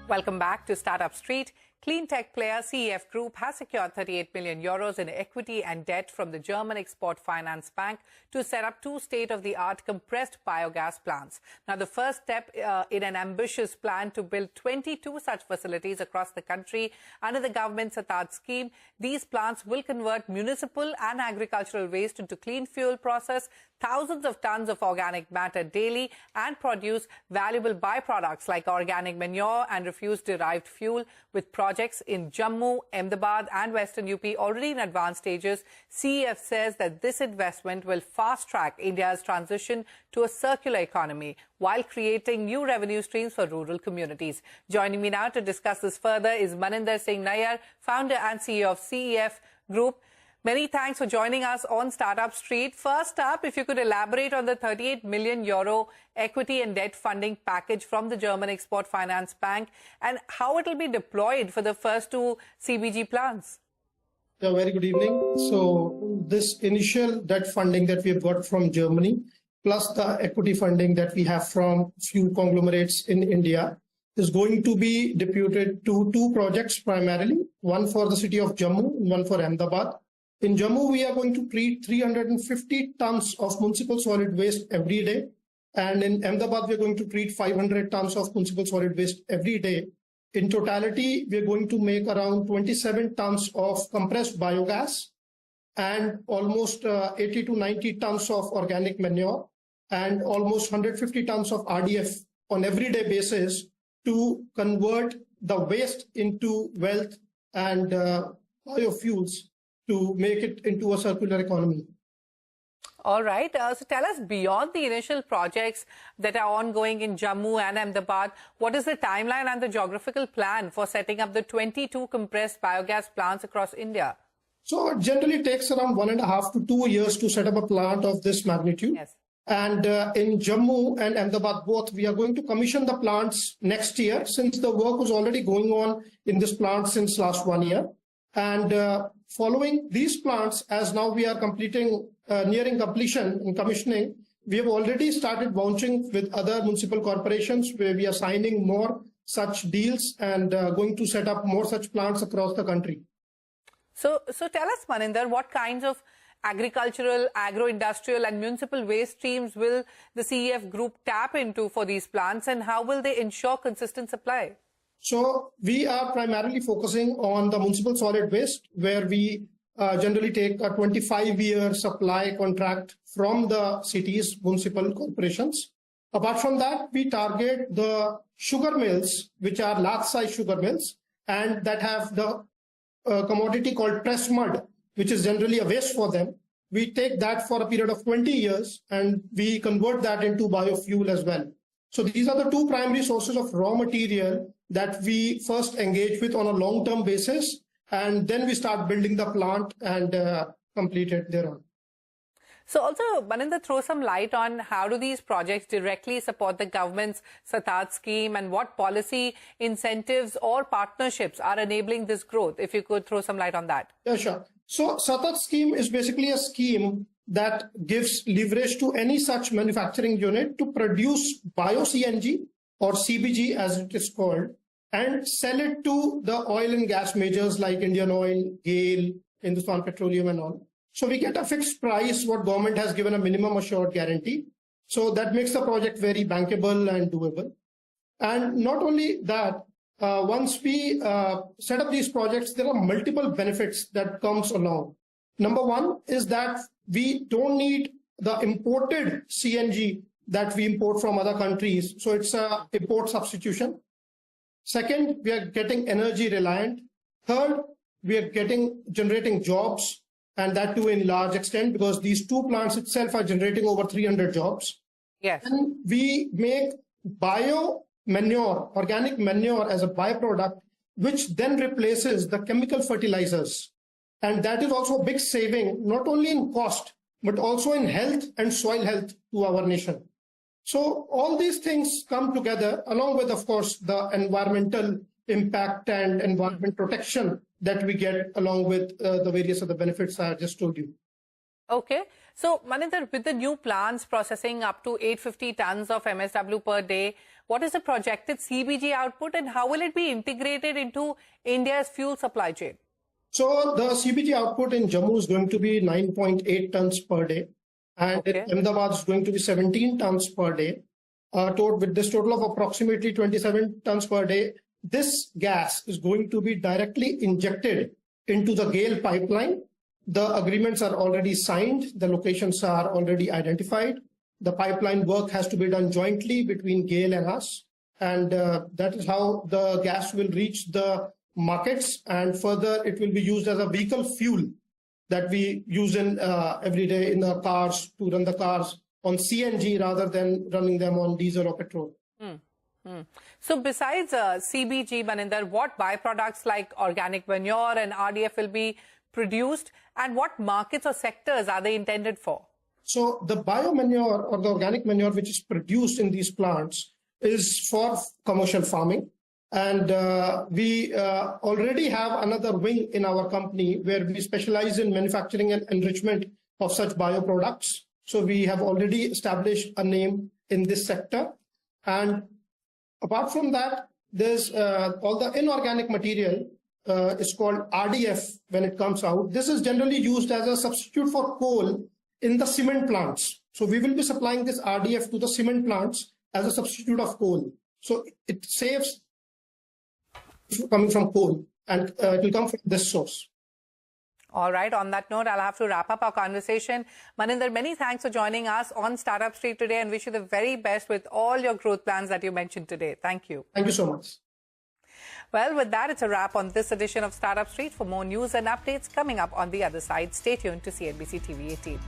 Welcome back to Startup Street. Clean tech player CEF Group has secured 38 million euros in equity and debt from the German Export Finance Bank to set up two state-of-the-art compressed biogas plants. Now, the first step in an ambitious plan to build 22 such facilities across the country under the government's Startup scheme. These plants will convert municipal and agricultural waste into clean fuel process, thousands of tons of organic matter daily, and produce valuable byproducts like organic manure and refuse-derived fuel. With projects in Jammu, Ahmedabad and Western UP already in advanced stages, CEF says that this investment will fast-track India's transition to a circular economy while creating new revenue streams for rural communities. Joining me now to discuss this further is Maninder Singh Nayyar, founder and CEO of CEF Group. Many thanks for joining us on Startup Street. First up, if you could elaborate on the 38 million euro equity and debt funding package from the German Export Finance Bank and how it will be deployed for the first two CBG plants. Yeah, very good evening. So this initial debt funding that we have got from Germany, plus the equity funding that we have from few conglomerates in India, is going to be deputed to two projects primarily, one for the city of Jammu, one for Ahmedabad. In Jammu, we are going to treat 350 tons of municipal solid waste every day. And in Ahmedabad, we're going to treat 500 tons of municipal solid waste every day. In totality, we're going to make around 27 tons of compressed biogas and almost 80 to 90 tons of organic manure and almost 150 tons of RDF on everyday basis to convert the waste into wealth and biofuels to make it into a circular economy. All right. So tell us, beyond the initial projects that are ongoing in Jammu and Ahmedabad, what is the timeline and the geographical plan for setting up the 22 compressed biogas plants across India? So it generally takes around 1.5 to 2 years to set up a plant of this magnitude. Yes. And in Jammu and Ahmedabad both, we are going to commission the plants next year, since the work was already going on in this plant since last 1 year. And following these plants, as now we are nearing completion and commissioning, we have already started launching with other municipal corporations where we are signing more such deals and going to set up more such plants across the country. So tell us, Maninder, what kinds of agricultural, agro-industrial and municipal waste streams will the CEF Group tap into for these plants, and how will they ensure consistent supply? So we are primarily focusing on the municipal solid waste, where we generally take a 25-year supply contract from the city's municipal corporations. Apart from that, we target the sugar mills, which are large-size sugar mills, and that have the commodity called pressed mud, which is generally a waste for them. We take that for a period of 20 years, and we convert that into biofuel as well. So these are the two primary sources of raw material that we first engage with on a long-term basis, and then we start building the plant and complete it thereon. So also, Maninder, throw some light on how do these projects directly support the government's Startup scheme, and what policy incentives or partnerships are enabling this growth? If you could throw some light on that. Yeah, sure. So Startup scheme is basically a scheme that gives leverage to any such manufacturing unit to produce bio-CNG or CBG as it is called, and sell it to the oil and gas majors like Indian Oil, GAIL, Hindustan Petroleum and all. So we get a fixed price, what government has given a minimum assured guarantee. So that makes the project very bankable and doable. And not only that, once we set up these projects, there are multiple benefits that comes along. Number one is that we don't need the imported CNG that we import from other countries. So it's a import substitution. Second, we are getting energy reliant. Third, we are generating jobs, and that too in large extent, because these two plants itself are generating over 300 jobs. Yes. And we make bio manure, organic manure as a byproduct, which then replaces the chemical fertilizers. And that is also a big saving, not only in cost, but also in health and soil health to our nation. So all these things come together, along with, of course, the environmental impact and environment protection that we get along with the various other benefits I just told you. Okay. So, Maninder, with the new plants processing up to 850 tons of MSW per day, what is the projected CBG output and how will it be integrated into India's fuel supply chain? So the CBG output in Jammu is going to be 9.8 tons per day, and in Ahmedabad is going to be 17 tons per day. With this total of approximately 27 tons per day, this gas is going to be directly injected into the GAIL pipeline. The agreements are already signed. The locations are already identified. The pipeline work has to be done jointly between GAIL and us. And that is how the gas will reach the markets. And further, it will be used as a vehicle fuel that we use in every day in the cars to run the cars on CNG rather than running them on diesel or petrol. So besides CBG, Maninder, what byproducts like organic manure and RDF will be produced and what markets or sectors are they intended for? So the biomanure or the organic manure which is produced in these plants is for commercial farming. And we already have another wing in our company where we specialize in manufacturing and enrichment of such bioproducts. So we have already established a name in this sector. And apart from that, there's all the inorganic material is called RDF when it comes out. This is generally used as a substitute for coal in the cement plants. So we will be supplying this RDF to the cement plants as a substitute of coal. So it saves coming from coal and it will come from this source. All right. On that note, I'll have to wrap up our conversation. Maninder, many thanks for joining us on Startup Street today and wish you the very best with all your growth plans that you mentioned today. Thank you. Thank you so much. Well, with that, it's a wrap on this edition of Startup Street. For more news and updates coming up on the other side, stay tuned to CNBC TV 18.